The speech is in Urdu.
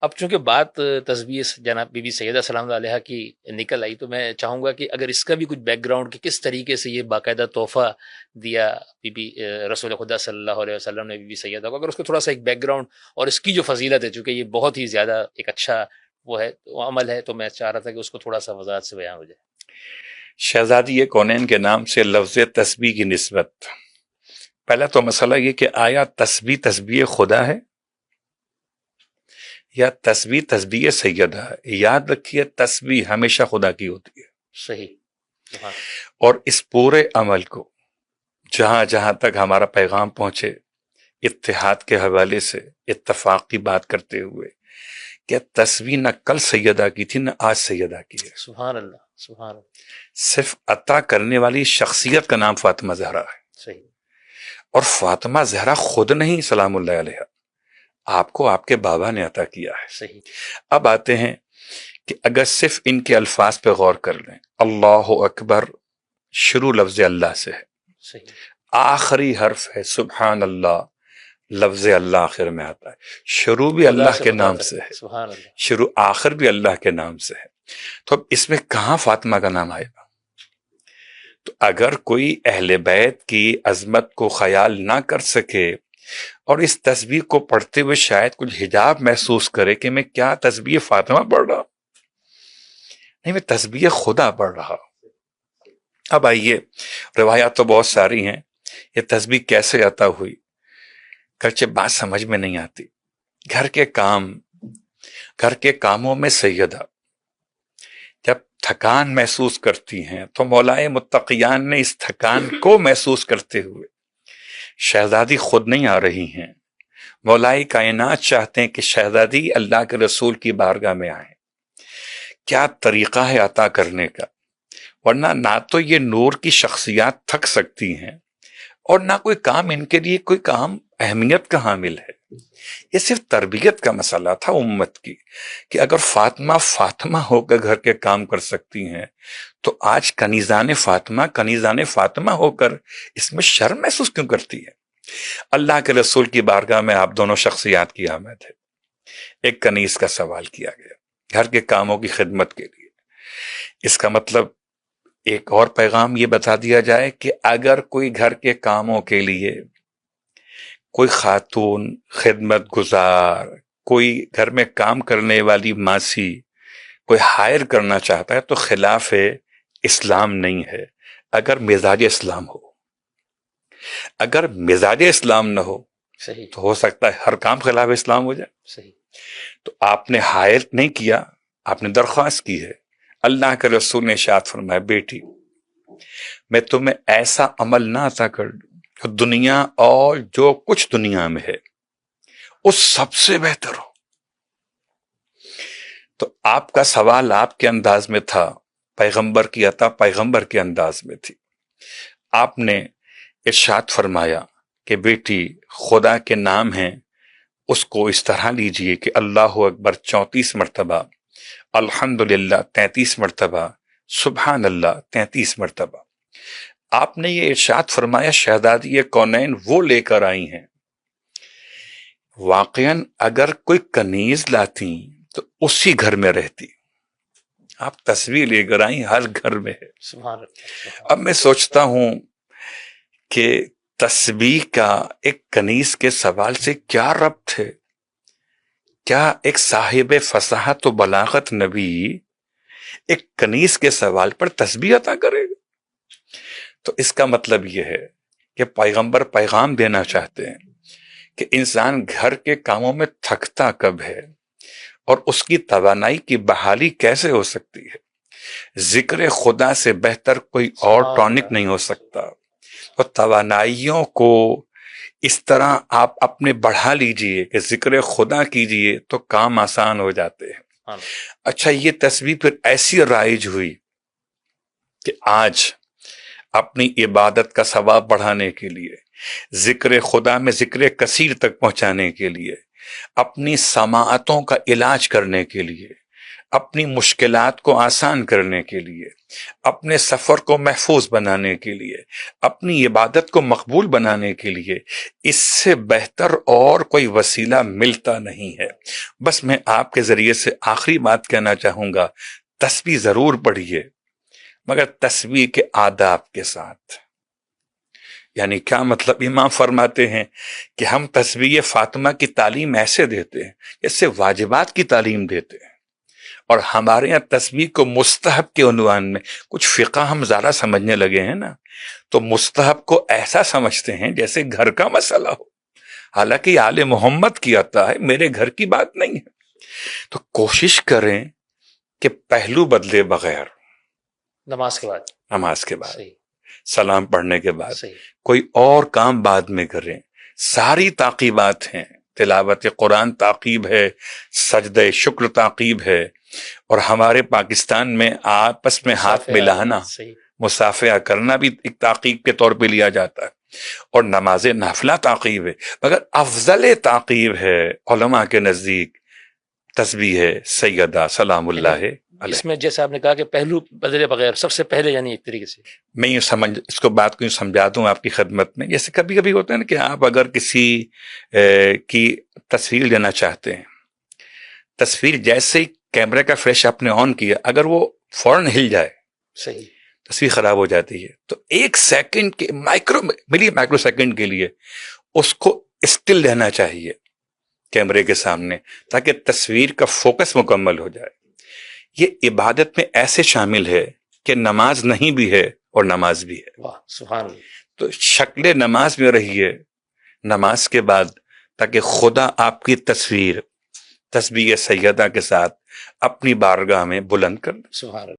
اب چونکہ بات تسبیح جناب بی بی سیدہ سلام اللہ علیہا کی نکل آئی، تو میں چاہوں گا کہ اگر اس کا بھی کچھ بیک گراؤنڈ کہ کس طریقے سے یہ باقاعدہ تحفہ دیا بی بی رسول خدا صلی اللہ علیہ وسلم نے بی بی سیدہ کو، اگر اس کو تھوڑا سا ایک بیک گراؤنڈ اور اس کی جو فضیلت ہے، چونکہ یہ بہت ہی زیادہ ایک اچھا وہ ہے وہ عمل ہے، تو میں چاہ رہا تھا کہ اس کو تھوڑا سا وضاحت سے بیان ہو جائے۔ شہزادی کونین کے نام سے لفظ تسبیح کی نسبت، پہلا تو مسئلہ یہ کہ آیا تسبیح خدا ہے یا تسبیح سیدہ ہے؟ یاد رکھیے تسبیح ہمیشہ خدا کی ہوتی ہے، صحیح۔ اور اس پورے عمل کو جہاں جہاں تک ہمارا پیغام پہنچے، اتحاد کے حوالے سے اتفاق کی بات کرتے ہوئے کہ تسبیح نہ کل سیدہ کی تھی نہ آج سیدہ کی ہے، سبحان اللہ، سبحان اللہ، صرف عطا کرنے والی شخصیت کا نام فاطمہ زہرا ہے، صحیح، اور فاطمہ زہرا خود نہیں سلام اللہ علیہ، آپ کو آپ کے بابا نے عطا کیا ہے۔ صحیح۔ اب آتے ہیں کہ اگر صرف ان کے الفاظ پہ غور کر لیں، اللہ اکبر شروع لفظ اللہ سے ہے، صحیح، آخری حرف ہے سبحان اللہ، لفظ اللہ آخر میں آتا ہے، شروع بھی خدا اللہ سے کے خدا نام تک، سے ہے، سبحان اللہ، شروع آخر بھی اللہ کے نام سے ہے، تو اب اس میں کہاں فاطمہ کا نام آئے گا؟ تو اگر کوئی اہل بیت کی عظمت کو خیال نہ کر سکے اور اس تسبیح کو پڑھتے ہوئے شاید کچھ حجاب محسوس کرے کہ میں کیا تسبیح فاطمہ پڑھ رہا ہوں، نہیں، میں تسبیح خدا پڑھ رہا ہوں۔ اب آئیے، روایات تو بہت ساری ہیں، یہ تسبیح کیسے عطا ہوئی؟ گرچہ بات سمجھ میں نہیں آتی، گھر کے کاموں میں سیدہ جب تھکان محسوس کرتی ہیں تو مولائے متقیان نے اس تھکان کو محسوس کرتے ہوئے، شہزادی خود نہیں آ رہی ہیں، مولائے کائنات چاہتے ہیں کہ شہزادی اللہ کے رسول کی بارگاہ میں آئیں، کیا طریقہ ہے عطا کرنے کا، ورنہ نہ تو یہ نور کی شخصیات تھک سکتی ہیں اور نہ کوئی کام ان کے لیے کوئی کام اہمیت کا حامل ہے، یہ صرف تربیت کا مسئلہ تھا امت کی، کہ اگر فاطمہ ہو کر گھر کے کام کر سکتی ہیں تو آج کنیزان فاطمہ ہو کر اس میں شرم محسوس کیوں کرتی ہے؟ اللہ کے رسول کی بارگاہ میں آپ دونوں شخصیات کی آمد ہے، ایک کنیز کا سوال کیا گیا گھر کے کاموں کی خدمت کے لیے، اس کا مطلب ایک اور پیغام یہ بتا دیا جائے کہ اگر کوئی گھر کے کاموں کے لیے کوئی خاتون خدمت گزار، کوئی گھر میں کام کرنے والی ماسی کوئی ہائر کرنا چاہتا ہے تو خلاف اسلام نہیں ہے، اگر مزاج اسلام ہو، اگر مزاج اسلام نہ ہو صحیح، تو ہو سکتا ہے ہر کام خلاف اسلام ہو جائے۔ صحیح، تو آپ نے ہائر نہیں کیا، آپ نے درخواست کی ہے، اللہ کے رسول نے ارشاد فرمایا بیٹی میں تمہیں ایسا عمل نہ عطا کر دوں جو دنیا اور جو کچھ دنیا میں ہے اس سب سے بہتر ہو۔ تو آپ کا سوال آپ کے انداز میں تھا، پیغمبر کی عطا پیغمبر کے انداز میں تھی، آپ نے ارشاد فرمایا کہ بیٹی خدا کے نام ہیں، اس کو اس طرح لیجئے کہ اللہ اکبر 34 مرتبہ، الحمدللہ 33 مرتبہ، سبحان اللہ 33 مرتبہ۔ آپ نے یہ ارشاد فرمایا شہزادی کونین وہ لے کر آئی ہیں، واقعاً اگر کوئی کنیز لاتی تو اسی گھر میں رہتی، آپ تصویر لے کر آئی، ہر گھر میں ہے۔ سبحان اللہ۔ اب میں سوچتا ہوں کہ تسبیح کا ایک کنیز کے سوال سے کیا ربط ہے؟ کیا ایک صاحب فصاحت و بلاغت نبی ایک کنیز کے سوال پر تسبیح عطا کرے گا؟ تو اس کا مطلب یہ ہے کہ پیغمبر پیغام دینا چاہتے ہیں کہ انسان گھر کے کاموں میں تھکتا کب ہے اور اس کی توانائی کی بحالی کیسے ہو سکتی ہے۔ ذکر خدا سے بہتر کوئی اور ٹونک نہیں ہو سکتا، اور توانائیوں کو اس طرح آپ اپنے بڑھا لیجئے کہ ذکر خدا کیجئے تو کام آسان ہو جاتے ہیں۔ اچھا، یہ تسبیح پھر ایسی رائج ہوئی کہ آج اپنی عبادت کا ثواب بڑھانے کے لیے، ذکر خدا میں ذکر کثیر تک پہنچانے کے لیے، اپنی سماعتوں کا علاج کرنے کے لیے، اپنی مشکلات کو آسان کرنے کے لیے، اپنے سفر کو محفوظ بنانے کے لیے، اپنی عبادت کو مقبول بنانے کے لیے اس سے بہتر اور کوئی وسیلہ ملتا نہیں ہے۔ بس میں آپ کے ذریعے سے آخری بات کہنا چاہوں گا، تسبیح ضرور پڑھیے، مگر تسبیح کے آداب کے ساتھ۔ یعنی کیا مطلب؟ امام فرماتے ہیں کہ ہم تسبیح فاطمہ کی تعلیم ایسے دیتے ہیں جیسے واجبات کی تعلیم دیتے ہیں، اور ہمارے یہاں تسبیح کو مستحب کے عنوان میں کچھ فقہ ہم زیادہ سمجھنے لگے ہیں نا، تو مستحب کو ایسا سمجھتے ہیں جیسے گھر کا مسئلہ ہو، حالانکہ آل محمد کی عطا ہے، میرے گھر کی بات نہیں ہے۔ تو کوشش کریں کہ پہلو بدلے بغیر، نماز کے بعد، نماز کے بعد، صحیح، سلام پڑھنے کے بعد صحیح، کوئی اور کام بعد میں کریں۔ ساری تعقیبات ہیں، تلاوت قرآن تعقیب ہے، سجدہ شکر تعقیب ہے، اور ہمارے پاکستان میں آپس میں ہاتھ ملانا، صحیح، مصافحہ کرنا بھی ایک تعقیب کے طور پہ لیا جاتا ہے، اور نماز نافلہ تعقیب ہے، مگر افضل تعقیب ہے علماء کے نزدیک تسبیح ہے سیدہ سلام اللہ علیہ۔ اس میں جیسے آپ نے کہا کہ پہلو بدلے بغیر، سب سے پہلے یعنی ایک طریقے سے میں اس کو بات کو سمجھا دوں آپ کی خدمت میں، جیسے کبھی کبھی ہوتا ہے نا کہ آپ اگر کسی کی تصویر لینا چاہتے ہیں، تصویر جیسے ہی کیمرے کا فلیش آپ نے آن کیا، اگر وہ فوراً ہل جائے، صحیح، تصویر خراب ہو جاتی ہے۔ تو ایک سیکنڈ کے مائکرو سیکنڈ کے لیے اس کو اسٹل رہنا چاہیے کیمرے کے سامنے، تاکہ تصویر کا فوکس مکمل ہو جائے۔ یہ عبادت میں ایسے شامل ہے کہ نماز نہیں بھی ہے اور نماز بھی ہے۔ واہ سبحان اللہ۔ تو شکل نماز میں رہیے نماز کے بعد، تاکہ خدا آپ کی تصویر تسبیح سیدہ کے ساتھ اپنی بارگاہ میں بلند کر دے۔ سبحان اللہ۔